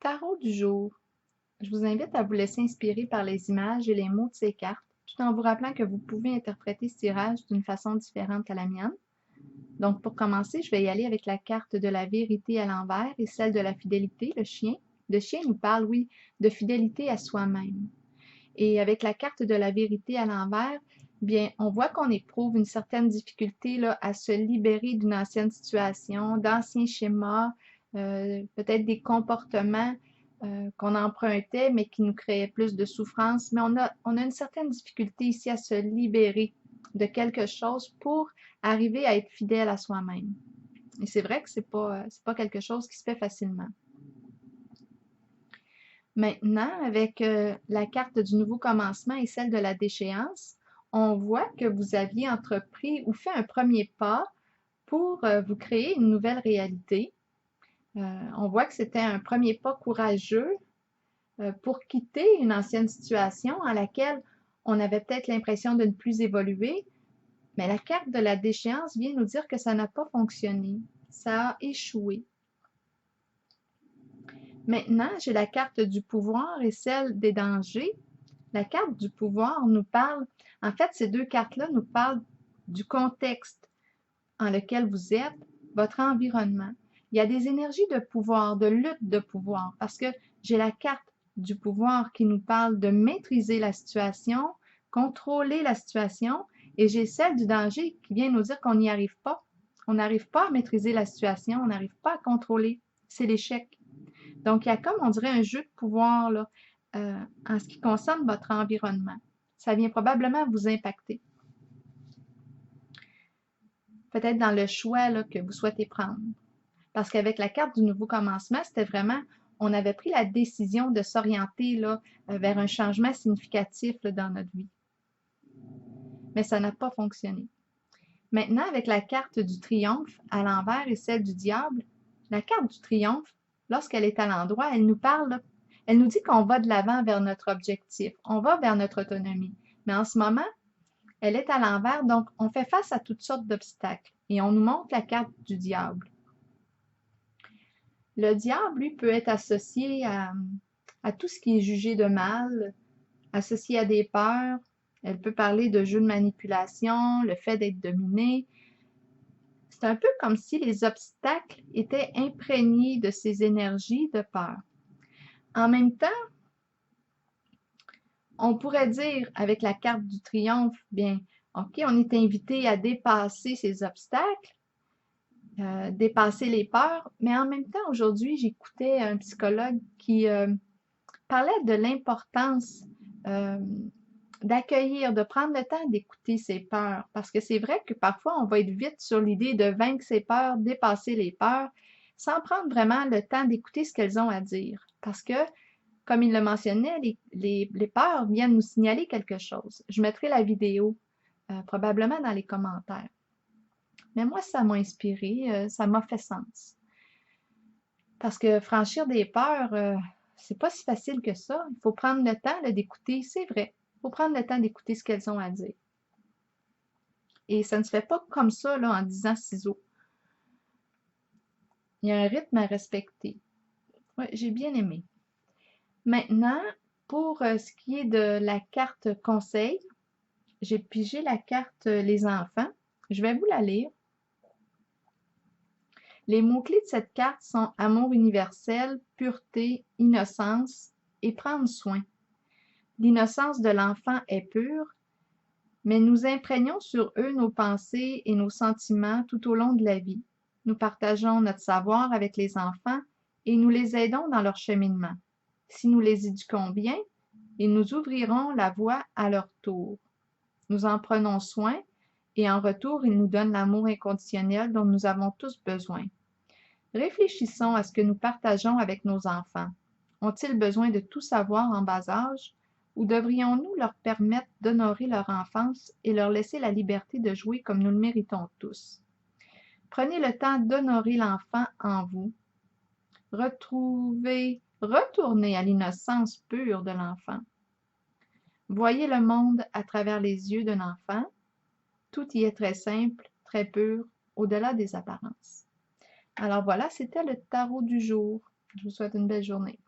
Tarot du jour. Je vous invite à vous laisser inspirer par les images et les mots de ces cartes, tout en vous rappelant que vous pouvez interpréter ce tirage d'une façon différente à la mienne. Donc, pour commencer, je vais y aller avec la carte de la vérité à l'envers et celle de la fidélité, le chien. Le chien nous parle, oui, de fidélité à soi-même. Et avec la carte de la vérité à l'envers, bien, on voit qu'on éprouve une certaine difficulté là, à se libérer d'une ancienne situation, d'anciens schémas, peut-être des comportements qu'on empruntait, mais qui nous créaient plus de souffrance. Mais on a une certaine difficulté ici à se libérer de quelque chose pour arriver à être fidèle à soi-même. Et c'est vrai que c'est pas quelque chose qui se fait facilement. Maintenant, avec la carte du nouveau commencement et celle de la déchéance, on voit que vous aviez entrepris ou fait un premier pas pour vous créer une nouvelle réalité. On voit que c'était un premier pas courageux pour quitter une ancienne situation à laquelle on avait peut-être l'impression de ne plus évoluer, mais la carte de la déchéance vient nous dire que ça n'a pas fonctionné, ça a échoué. Maintenant, j'ai la carte du pouvoir et celle des dangers. La carte du pouvoir nous parle, en fait, ces deux cartes-là nous parlent du contexte en lequel vous êtes, votre environnement. Il y a des énergies de pouvoir, de lutte de pouvoir, parce que j'ai la carte du pouvoir qui nous parle de maîtriser la situation, contrôler la situation, et j'ai celle du danger qui vient nous dire qu'on n'y arrive pas. On n'arrive pas à maîtriser la situation, on n'arrive pas à contrôler. C'est l'échec. Donc, il y a comme, on dirait, un jeu de pouvoir là, en ce qui concerne votre environnement. Ça vient probablement vous impacter. Peut-être dans le choix là, que vous souhaitez prendre. Parce qu'avec la carte du nouveau commencement, c'était vraiment, on avait pris la décision de s'orienter là, vers un changement significatif là, dans notre vie. Mais ça n'a pas fonctionné. Maintenant, avec la carte du triomphe à l'envers et celle du diable, la carte du triomphe, lorsqu'elle est à l'endroit, elle nous parle, elle nous dit qu'on va de l'avant vers notre objectif, on va vers notre autonomie. Mais en ce moment, elle est à l'envers, donc on fait face à toutes sortes d'obstacles et on nous montre la carte du diable. Le diable, lui, peut être associé à tout ce qui est jugé de mal, associé à des peurs. Elle peut parler de jeux de manipulation, le fait d'être dominé. C'est un peu comme si les obstacles étaient imprégnés de ces énergies de peur. En même temps, on pourrait dire avec la carte du triomphe, bien, OK, on est invité à dépasser ces obstacles, dépasser les peurs, mais en même temps, aujourd'hui, j'écoutais un psychologue qui parlait de l'importance d'accueillir, de prendre le temps d'écouter ses peurs. Parce que c'est vrai que parfois, on va être vite sur l'idée de vaincre ses peurs, dépasser les peurs, sans prendre vraiment le temps d'écouter ce qu'elles ont à dire. Parce que, comme il le mentionnait, les peurs viennent nous signaler quelque chose. Je mettrai la vidéo probablement dans les commentaires. Mais moi, ça m'a inspiré, ça m'a fait sens. Parce que franchir des peurs, c'est pas si facile que ça. Il faut prendre le temps d'écouter, c'est vrai. Il faut prendre le temps d'écouter ce qu'elles ont à dire. Et ça ne se fait pas comme ça, là, en disant ciseaux. Il y a un rythme à respecter. Ouais, j'ai bien aimé. Maintenant, pour ce qui est de la carte conseil, j'ai pigé la carte les enfants. Je vais vous la lire. Les mots-clés de cette carte sont amour universel, pureté, innocence et prendre soin. L'innocence de l'enfant est pure, mais nous imprégnons sur eux nos pensées et nos sentiments tout au long de la vie. Nous partageons notre savoir avec les enfants et nous les aidons dans leur cheminement. Si nous les éduquons bien, ils nous ouvriront la voie à leur tour. Nous en prenons soin et en retour, ils nous donnent l'amour inconditionnel dont nous avons tous besoin. Réfléchissons à ce que nous partageons avec nos enfants. Ont-ils besoin de tout savoir en bas âge ou devrions-nous leur permettre d'honorer leur enfance et leur laisser la liberté de jouer comme nous le méritons tous? Prenez le temps d'honorer l'enfant en vous. Retournez à l'innocence pure de l'enfant. Voyez le monde à travers les yeux d'un enfant. Tout y est très simple, très pur, au-delà des apparences. Alors voilà, c'était le tarot du jour. Je vous souhaite une belle journée.